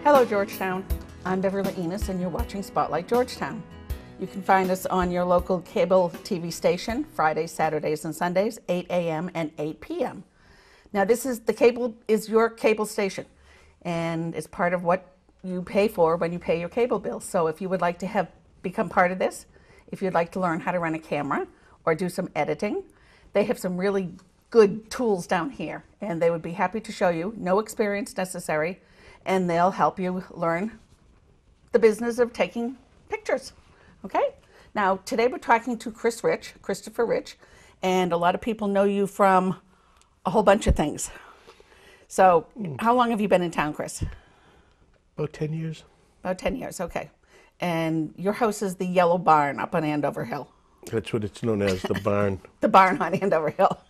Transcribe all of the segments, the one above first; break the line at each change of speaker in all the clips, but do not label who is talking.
Hello Georgetown, I'm Beverly Enos and you're watching Spotlight Georgetown. You can find us on your local cable TV station, Fridays, Saturdays, and Sundays, 8 a.m. and 8 p.m. Now the cable is your cable station and it's part of what you pay for when you pay your cable bill. So if you would like to become part of this, if you'd like to learn how to run a camera or do some editing, they have some really good tools down here and they would be happy to show you. No experience necessary, and they'll help you learn the business of taking pictures. Okay? Now today we're talking to Christopher Rich, and a lot of people know you from a whole bunch of things. So how long have you been in town, Chris?
About 10 years.
About 10 years, okay. And your house is the Yellow Barn up on Andover Hill.
That's what it's known as, the barn.
The barn on Andover Hill.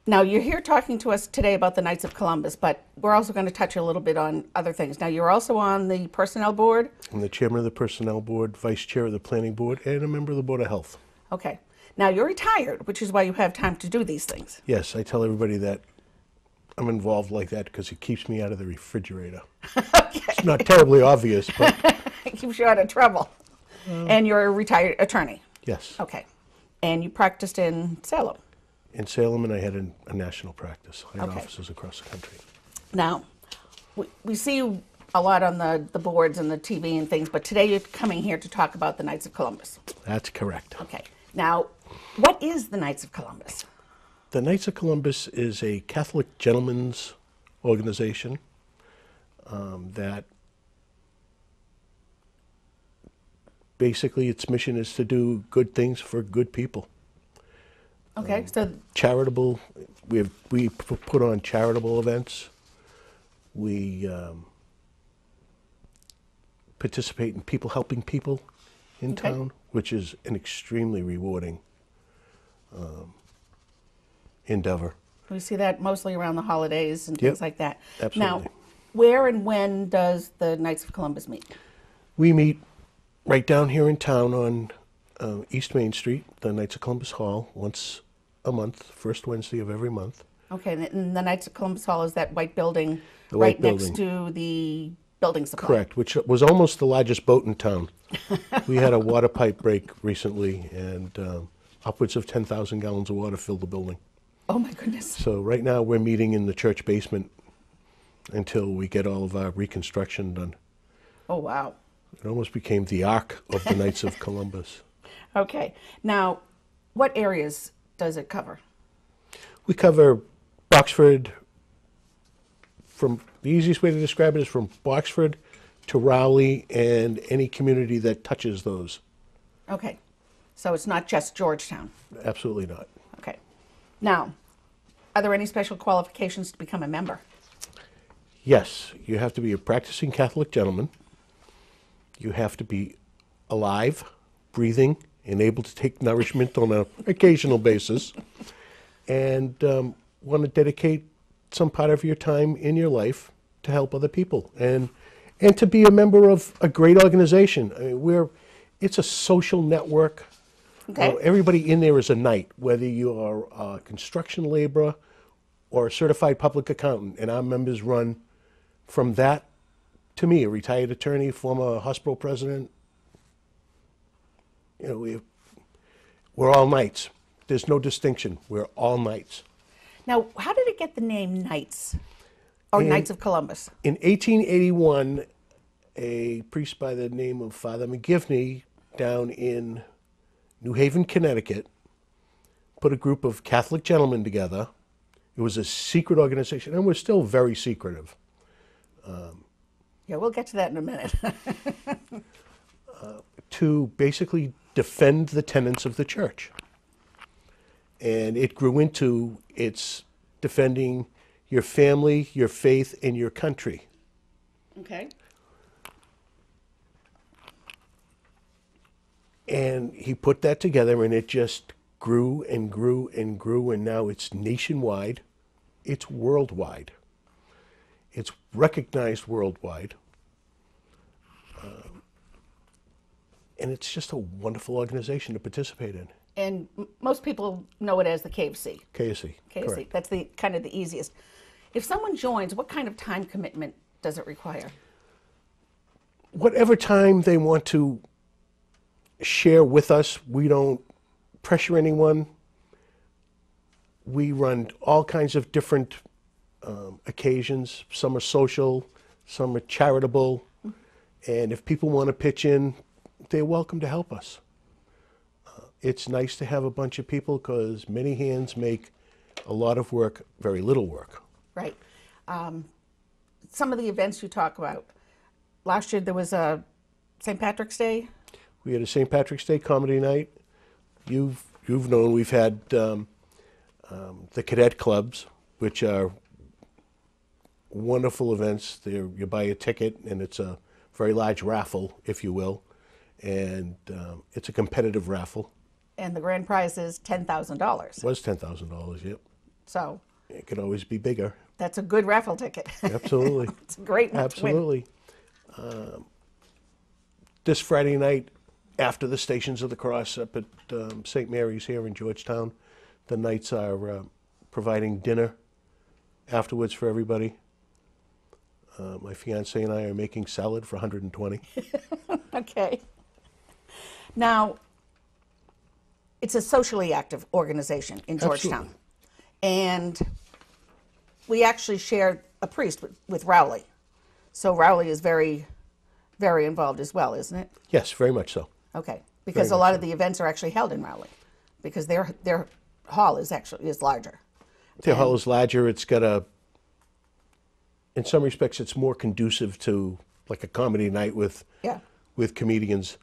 Now you're here talking to us today about the Knights of Columbus, but we're also going to touch a little bit on other things. Now you're also on the Personnel Board?
I'm the chairman of the Personnel Board, vice chair of the Planning Board, and a member of the Board of Health.
Okay. Now you're retired, which is why you have time to do these things.
Yes, I tell everybody that I'm involved like that because it keeps me out of the refrigerator.
Okay.
It's not terribly obvious, but...
It keeps you out of trouble. And you're a retired attorney?
Yes.
Okay. And you practiced in Salem?
In Salem, and I had a national practice. I had
Okay.
offices across the country.
Now, we see you a lot on the boards and the TV and things, but today you're coming here to talk about the Knights of Columbus.
That's correct.
Okay. Now, what is the Knights of Columbus?
The Knights of Columbus is a Catholic gentlemen's organization that basically its mission is to do good things for good people.
Okay, so
Charitable, we put on charitable events. We participate in people helping people in
Okay.
town, which is an extremely rewarding endeavor.
we see that mostly around the holidays and
Yep,
things like that.
absolutely.
Now, where and when does the Knights of Columbus meet?
We meet right down here in town on East Main Street, the Knights of Columbus Hall, once a month, first Wednesday of every month.
Okay, and the Knights of Columbus Hall is that white building
The
right
white
next
building.
to the building supply.
Correct, which was almost the largest boat in town. We had a water pipe break recently, and upwards of 10,000 gallons of water filled the building.
Oh my goodness.
So right now we're meeting in the church basement until we get all of our reconstruction done.
Oh wow.
It almost became the Ark of the Knights of Columbus.
Okay, now what areas does it cover?
We cover Boxford, from the easiest way to describe it is from Boxford to Rowley and any community that touches those.
Okay, so it's not just Georgetown.
Absolutely not.
Okay. Now, are there any special qualifications to become a member?
Yes, you have to be a practicing Catholic gentleman. You have to be alive, breathing, and able to take nourishment on an occasional basis, and want to dedicate some part of your time in your life to help other people and to be a member of a great organization. I mean, it's a social network.
Okay.
Everybody in there is a knight, whether you are a construction laborer or a certified public accountant, and our members run from that to me, a retired attorney, former hospital president. You know, we're all knights. There's no distinction. We're all knights.
Now, how did it get the name Knights or Knights of Columbus?
In 1881, a priest by the name of Father McGivney down in New Haven, Connecticut, put a group of Catholic gentlemen together. It was a secret organization, and we're still very secretive.
Yeah, we'll get to that in a minute.
To basically defend the tenets of the church. And it grew into its defending your family, your faith, and your country.
Okay.
And he put that together, and it just grew and grew and grew, and now it's nationwide. It's worldwide. It's recognized worldwide. And it's just a wonderful organization to participate in.
And most people know it as the KOC.
KOC.
KOC.
Correct.
That's the kind of the easiest. If someone joins, what kind of time commitment does it require?
Whatever time they want to share with us, we don't pressure anyone. We run all kinds of different occasions. Some are social, some are charitable. And if people want to pitch in, they're welcome to help us. It's nice to have a bunch of people because many hands make a lot of work, very little work.
Right. Some of the events you talk about. Last year there was a St. Patrick's Day.
We had a St. Patrick's Day comedy night. You've known we've had the cadet clubs, which are wonderful events. You buy a ticket, and it's a very large raffle, if you will, and it's a competitive raffle.
And the grand prize is $10,000.
Was $10,000, yep.
So
it could always be bigger.
That's a good raffle ticket.
Absolutely.
It's a great one to win.
Absolutely. This Friday night, after the Stations of the Cross up at St. Mary's here in Georgetown, the Knights are providing dinner afterwards for everybody. My fiance and I are making salad for 120.
Okay. Now, it's a socially active organization in Georgetown.
Absolutely.
And we actually share a priest with Rowley. So Rowley is very, very involved as well, isn't it?
Yes, very much so.
Okay. Because a lot of the events are actually held in Rowley. Because their hall is larger.
Their hall is larger. It's got in some respects, it's more conducive to like a comedy night with comedians.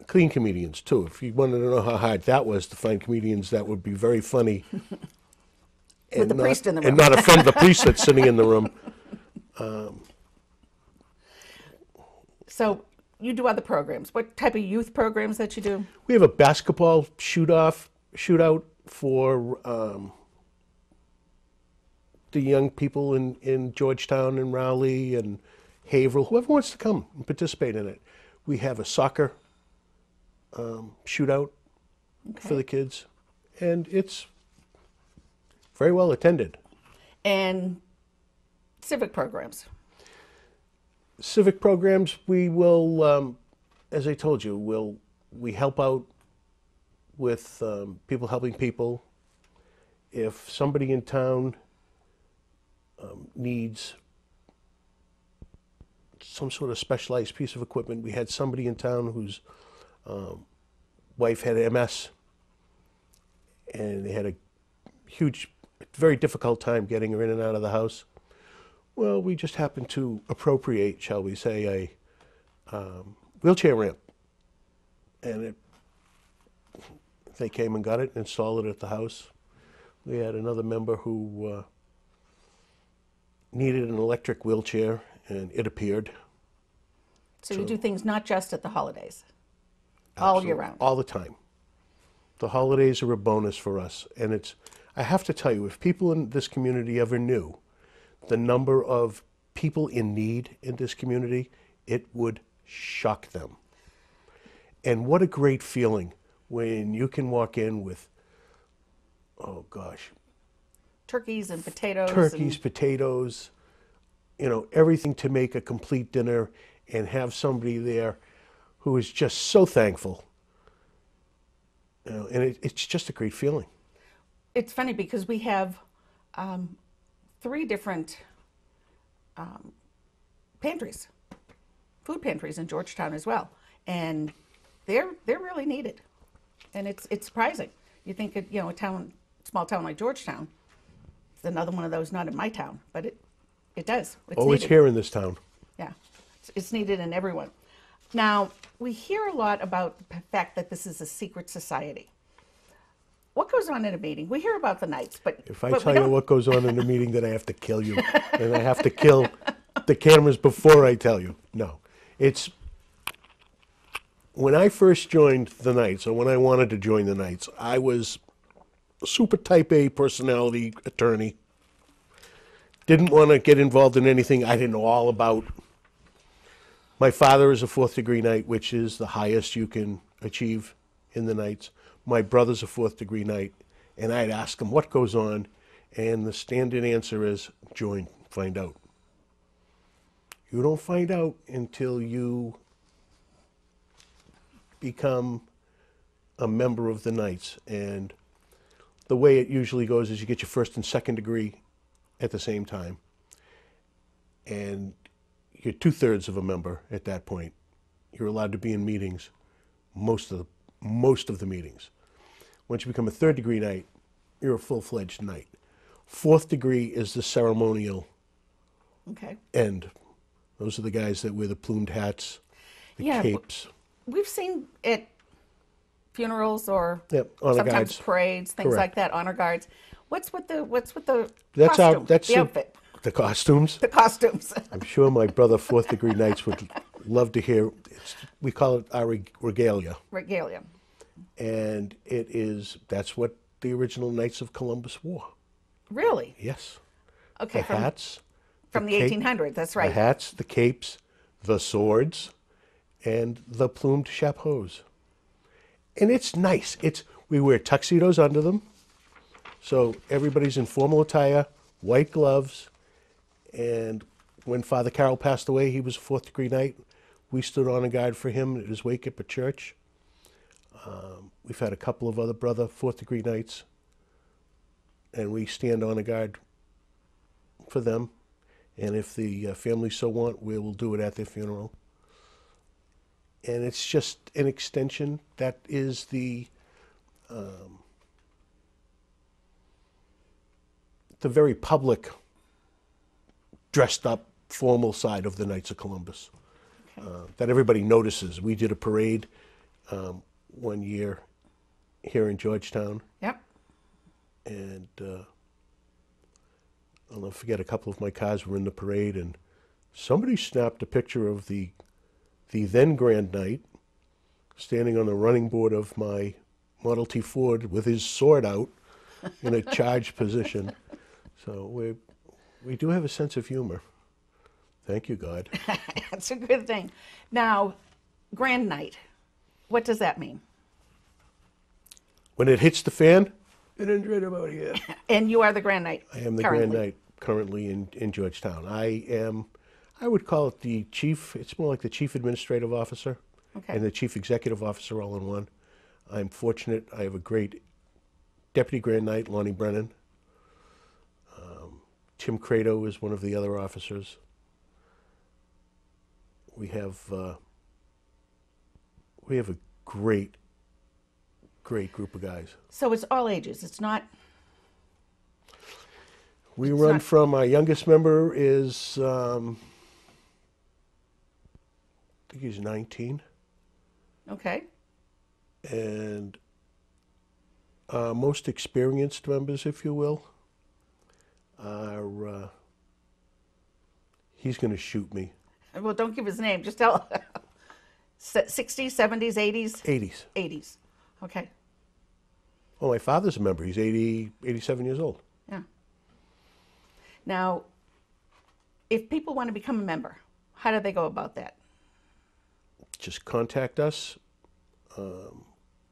Clean comedians, too. If you wanted to know how hard that was to find comedians that would be very funny.
With the priest in the room.
And not a friend of the priest that's sitting in the room.
So you do other programs. What type of youth programs that you do?
We have a basketball shootout for the young people in Georgetown and Rowley and Haverhill, whoever wants to come and participate in it. We have a soccer shootout for the kids, and it's very well attended.
And civic programs.
Civic programs, we will, as I told you, we help out with people helping people. If somebody in town needs some sort of specialized piece of equipment, we had somebody in town whose wife had MS, and they had a very difficult time getting her in and out of the house. Well, we just happened to appropriate, shall we say, a wheelchair ramp, and they came and got it and installed it at the house. We had another member who needed an electric wheelchair, and it appeared.
So you do things not just at the holidays, all year round.
All the time. The holidays are a bonus for us, and I have to tell you, if people in this community ever knew the number of people in need in this community, it would shock them. And what a great feeling when you can walk in with, oh gosh,
turkeys and potatoes.
Potatoes, everything to make a complete dinner, and have somebody there who is just so thankful. And it's just a great feeling.
It's funny because we have 3 different pantries, food pantries in Georgetown as well, and they're really needed, and it's surprising. You think a small town like Georgetown, it's another one of those not in my town, but it does. It's needed.
It's here in this town.
Yeah, it's needed in everyone. Now, we hear a lot about the fact that this is a secret society. What goes on in a meeting? We hear about the Knights, but
if I tell you what goes on in a meeting, then I have to kill you, and I have to kill the cameras before I tell you. No, it's when I first joined the Knights, or when I wanted to join the Knights, I was a super type A personality attorney. Didn't want to get involved in anything I didn't know all about. My father is a 4th degree Knight, which is the highest you can achieve in the Knights. My brother's a 4th degree Knight, and I'd ask him what goes on, and the standard answer is join, find out. You don't find out until you become a member of the Knights. And the way it usually goes is you get your first and second degree at the same time. And you're 2/3 of a member at that point. You're allowed to be in meetings, most of the meetings. Once you become a third degree Knight, you're a full-fledged Knight. Fourth degree is the ceremonial end. Those are the guys that wear the plumed hats, the capes.
We've seen at funerals or
honor
sometimes
guards.
parades, things like that, honor guards. What's with the
That's
costume, the outfit?
The costumes.
The costumes.
I'm sure my brother fourth degree Knights would love to hear. We call it our regalia.
Regalia.
And that's what the original Knights of Columbus wore.
Really?
Yes.
Okay.
The hats.
From the 1800s, that's right.
The hats, the capes, the swords, and the plumed chapeaus. And it's nice. We wear tuxedos under them. So everybody's in formal attire, white gloves. And when Father Carroll passed away, he was a fourth degree Knight. We stood honor guard for him at his wake up at church. We've had a couple of other brother fourth degree Knights. And we stand honor guard for them. And if the family so want, we will do it at their funeral. And it's just an extension. That is the very public, dressed up, formal side of the Knights of Columbus that everybody notices. We did a parade one year here in Georgetown.
Yep.
And I'll never forget, a couple of my cars were in the parade, and somebody snapped a picture of the then Grand Knight standing on the running board of my Model T Ford with his sword out in a charged position. So we do have a sense of humor. Thank you, God.
That's a good thing. Now, Grand Knight, what does that mean?
When it hits the fan, it ends right about here.
And you are the Grand Knight.
I am the Grand Knight currently in Georgetown. I would call it the chief. It's more like the chief administrative officer and the chief executive officer all in one. I'm fortunate. I have a great deputy Grand Knight, Lonnie Brennan. Tim Credo is one of the other officers. We have a great group of guys.
So it's all ages. It's not.
We run from our youngest member is, I think he's 19.
Okay.
And our most experienced members, if you will, are, he's going to shoot me.
Well, don't give his name. Just tell. 60s, 70s, 80s?
80s.
80s. Okay.
Oh, my father's a member. He's 87 years old.
Yeah. Now, if people want to become a member, how do they go about that?
Just contact us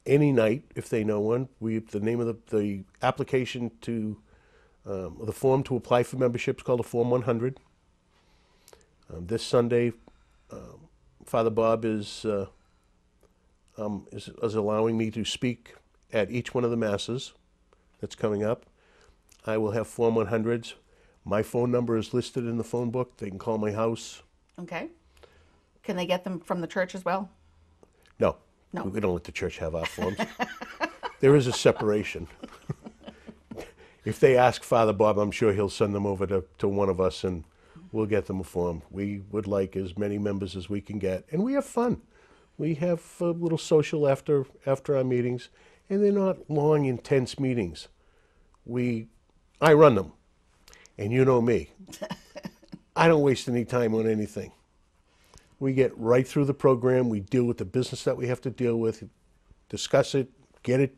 any night if they know one. The name of the application to the form to apply for membership is called a Form 100. This Sunday, Father Bob is allowing me to speak at each one of the masses that's coming up. I will have Form 100s. My phone number is listed in the phone book. They can call my house.
Okay. Can they get them from the church as well?
No.
No.
We don't let the church have our forms. There is a separation. If they ask Father Bob, I'm sure he'll send them over to one of us and we'll get them a form. We would like as many members as we can get. And we have fun. We have a little social after our meetings. And they're not long, intense meetings. I run them. And you know me. I don't waste any time on anything. We get right through the program. We deal with the business that we have to deal with, discuss it, get it